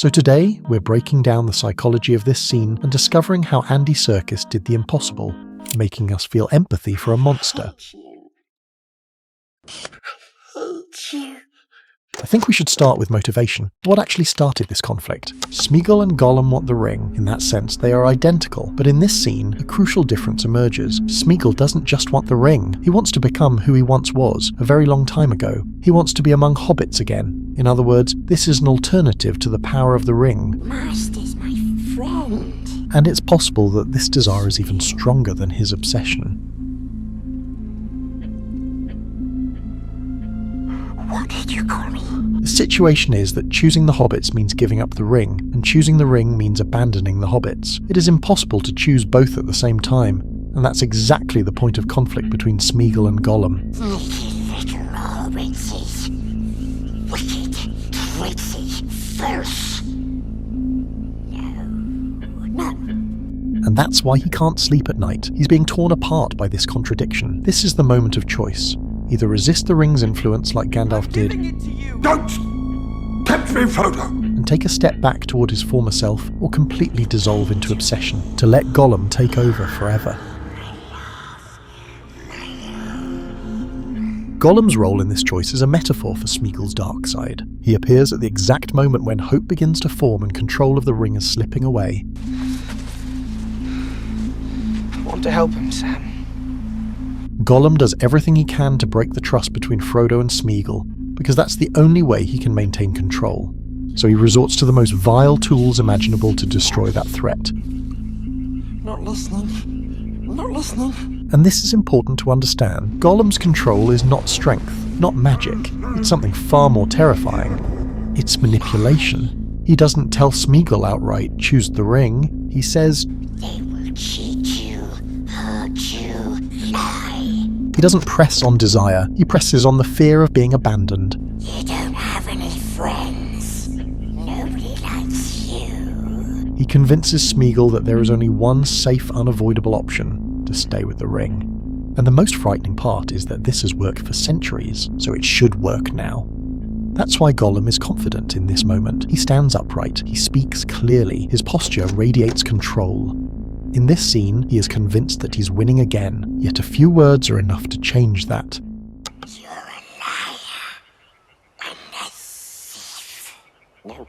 So today, we're breaking down the psychology of this scene and discovering how Andy Serkis did the impossible, making us feel empathy for a monster. I think we should start with motivation. What actually started this conflict? Smeagol and Gollum want the ring. In that sense, they are identical. But in this scene, a crucial difference emerges. Smeagol doesn't just want the ring. He wants to become who he once was, a very long time ago. He wants to be among hobbits again. In other words, this is an alternative to the power of the ring. Master's my friend. And it's possible that this desire is even stronger than his obsession. What did you call me? The situation is that choosing the hobbits means giving up the ring, and choosing the ring means abandoning the hobbits. It is impossible to choose both at the same time, and that's exactly the point of conflict between Smeagol and Gollum. Little hobbitses. Wicked, tricksy, false. No. And that's why he can't sleep at night. He's being torn apart by this contradiction. This is the moment of choice. Either resist the ring's influence like Gandalf did, Don't tempt me, Frodo! and take a step back toward his former self, or completely dissolve into obsession, to let Gollum take over forever. Gollum's role in this choice is a metaphor for Smeagol's dark side. He appears at the exact moment when hope begins to form and control of the ring is slipping away. I want to help him, Sam. Gollum does everything he can to break the trust between Frodo and Smeagol, because that's the only way he can maintain control. So he resorts to the most vile tools imaginable to destroy that threat. Not listening. Not listening. And this is important to understand. Gollum's control is not strength, not magic. It's something far more terrifying. It's manipulation. He doesn't tell Smeagol outright, choose the ring. He says, They will cheat you, hurt you, lie. He doesn't press on desire, he presses on the fear of being abandoned. You don't have any friends. Nobody likes you. He convinces Smeagol that there is only one safe, unavoidable option: to stay with the ring. And the most frightening part is that this has worked for centuries, so it should work now. That's why Gollum is confident in this moment. He stands upright, he speaks clearly, his posture radiates control. In this scene, he is convinced that he's winning again, yet a few words are enough to change that. You're a liar. And a thief. No.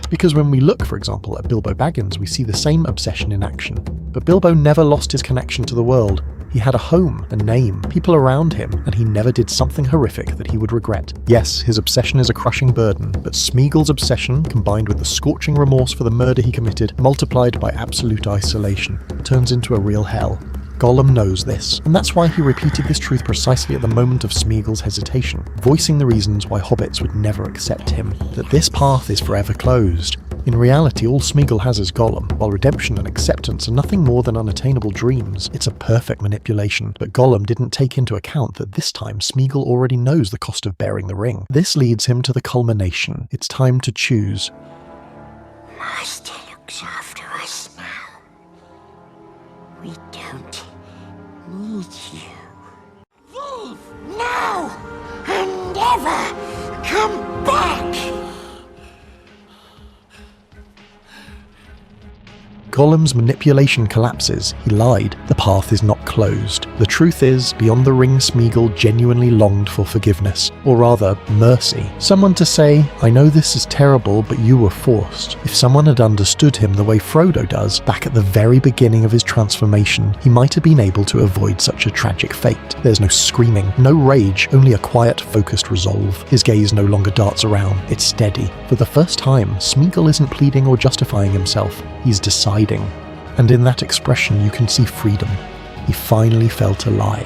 Because when we look, for example, at Bilbo Baggins, we see the same obsession in action. But Bilbo never lost his connection to the world. He had a home, a name, people around him, and he never did something horrific that he would regret. Yes, his obsession is a crushing burden, but Smeagol's obsession, combined with the scorching remorse for the murder he committed, multiplied by absolute isolation, turns into a real hell. Gollum knows this, and that's why he repeated this truth precisely at the moment of Smeagol's hesitation, voicing the reasons why hobbits would never accept him, that this path is forever closed. In reality, all Smeagol has is Gollum, while redemption and acceptance are nothing more than unattainable dreams. It's a perfect manipulation, but Gollum didn't take into account that this time Smeagol already knows the cost of bearing the ring. This leads him to the culmination. It's time to choose. Master looks after us now. We don't need you. Leave now and ever come back. Gollum's manipulation collapses. He lied. The path is not closed. The truth is, beyond the ring, Smeagol genuinely longed for forgiveness, or rather, mercy. Someone to say, I know this is terrible, but you were forced. If someone had understood him the way Frodo does, back at the very beginning of his transformation, he might have been able to avoid such a tragic fate. There's no screaming, no rage, only a quiet, focused resolve. His gaze no longer darts around. It's steady. For the first time, Smeagol isn't pleading or justifying himself. He's deciding. And in that expression you can see freedom. He finally felt alive.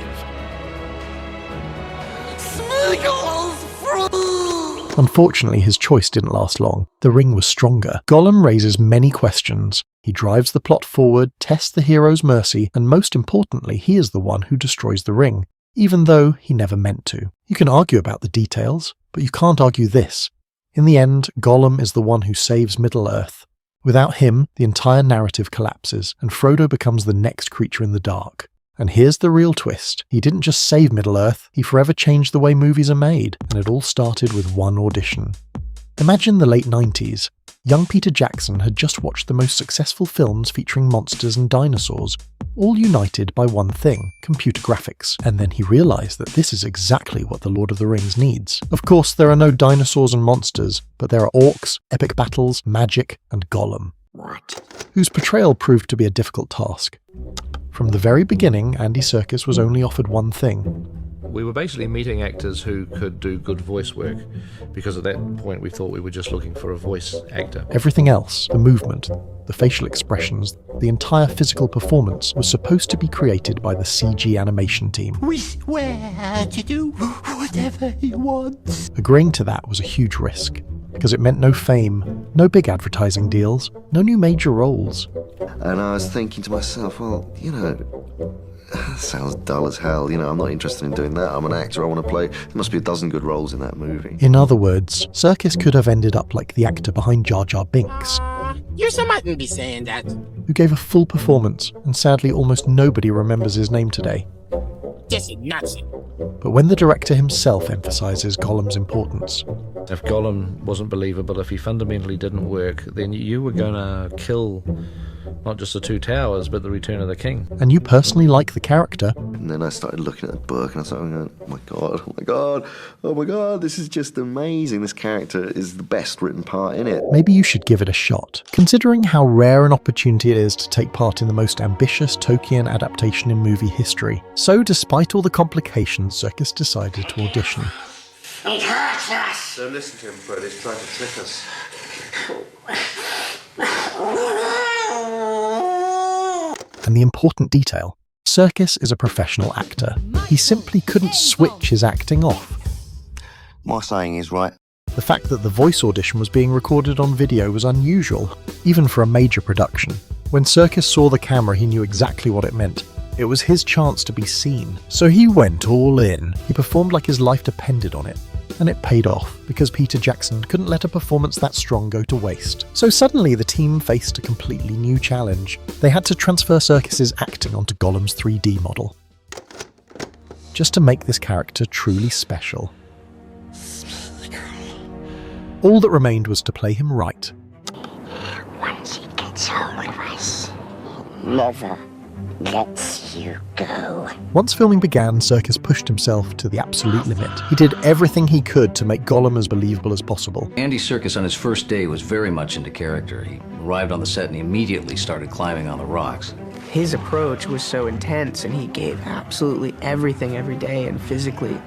Smeagol is free! Unfortunately, his choice didn't last long. The ring was stronger. Gollum raises many questions. He drives the plot forward, tests the hero's mercy, and most importantly, he is the one who destroys the ring, even though he never meant to. You can argue about the details, but you can't argue this. In the end, Gollum is the one who saves Middle-earth. Without him, the entire narrative collapses, and Frodo becomes the next creature in the dark. And here's the real twist. He didn't just save Middle-earth, he forever changed the way movies are made, and it all started with one audition. Imagine the late 90s. Young Peter Jackson had just watched the most successful films featuring monsters and dinosaurs, all united by one thing, computer graphics, and then he realised that this is exactly what The Lord of the Rings needs. Of course, there are no dinosaurs and monsters, but there are orcs, epic battles, magic, and Gollum. What? Whose portrayal proved to be a difficult task. From the very beginning, Andy Serkis was only offered one thing. We were basically meeting actors who could do good voice work, because at that point we thought we were just looking for a voice actor. Everything else, the movement, the facial expressions, the entire physical performance was supposed to be created by the CG animation team. We swear to do whatever he wants. Agreeing to that was a huge risk, because it meant no fame, no big advertising deals, no new major roles. And I was thinking to myself, well, sounds dull as hell. I'm not interested in doing that. I'm an actor. I want to play. There must be a dozen good roles in that movie. In other words, Serkis could have ended up like the actor behind Jar Jar Binks, You mustn't be saying that. who gave a full performance, and sadly almost nobody remembers his name today. This is nuts. But when the director himself emphasises Gollum's importance, If Gollum wasn't believable, if he fundamentally didn't work, then you were going to kill not just the Two Towers, but the Return of the King. and you personally like the character, And then I started looking at the book and I started going, oh my God, oh my God, oh my God, this is just amazing. This character is the best written part in it. maybe you should give it a shot, considering how rare an opportunity it is to take part in the most ambitious Tolkien adaptation in movie history. So despite all the complications, Serkis decided to audition. It hurts us. Don't listen to him, Fred. He's trying to trick us. And the important detail, Serkis is a professional actor. He simply couldn't switch his acting off. My saying is right. The fact that the voice audition was being recorded on video was unusual, even for a major production. When Serkis saw the camera, he knew exactly what it meant. It was his chance to be seen. So he went all in. He performed like his life depended on it. And it paid off, because Peter Jackson couldn't let a performance that strong go to waste. So suddenly the team faced a completely new challenge. They had to transfer Serkis's acting onto Gollum's 3D model, just to make this character truly special. All that remained was to play him right. Once he gets hold of us, he never lets you go. Once filming began, Serkis pushed himself to the absolute limit. He did everything he could to make Gollum as believable as possible. Andy Serkis on his first day was very much into character. He arrived on the set and he immediately started climbing on the rocks. His approach was so intense, and he gave absolutely everything every day and physically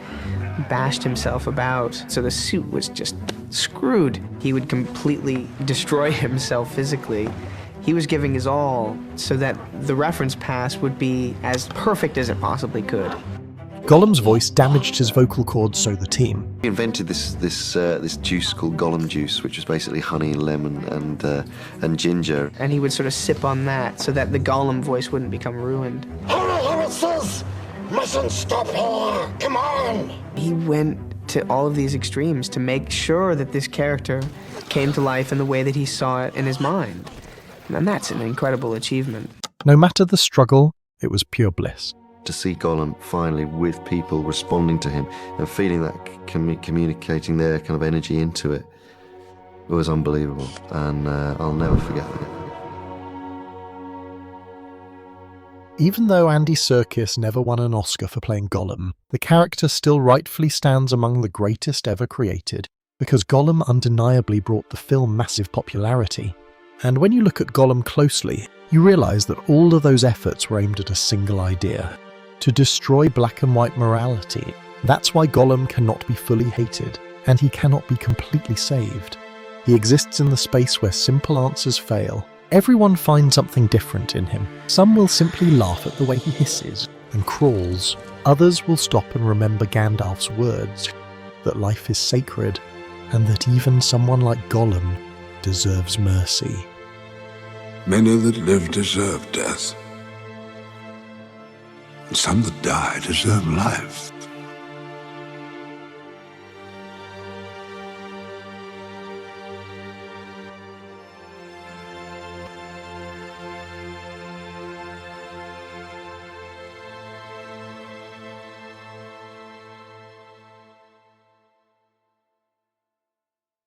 bashed himself about. So the suit was just screwed. He would completely destroy himself physically. He was giving his all so that the reference pass would be as perfect as it possibly could. Gollum's voice damaged his vocal cords, so the team, He invented this juice called Gollum juice, which was basically honey and lemon and ginger. And he would sort of sip on that so that the Gollum voice wouldn't become ruined. Howitzers! Mustn't stop here! Come on! He went to all of these extremes to make sure that this character came to life in the way that he saw it in his mind. And that's an incredible achievement. no matter the struggle, it was pure bliss. To see Gollum finally with people responding to him and feeling that communicating their kind of energy into it, it was unbelievable, and I'll never forget that. Even though Andy Serkis never won an Oscar for playing Gollum, the character still rightfully stands among the greatest ever created, because Gollum undeniably brought the film massive popularity. And when you look at Gollum closely, you realise that all of those efforts were aimed at a single idea: to destroy black and white morality. That's why Gollum cannot be fully hated, and he cannot be completely saved. He exists in the space where simple answers fail. Everyone finds something different in him. Some will simply laugh at the way he hisses and crawls. Others will stop and remember Gandalf's words, that life is sacred, and that even someone like Gollum deserves mercy. Many that live deserve death, and some that die deserve life.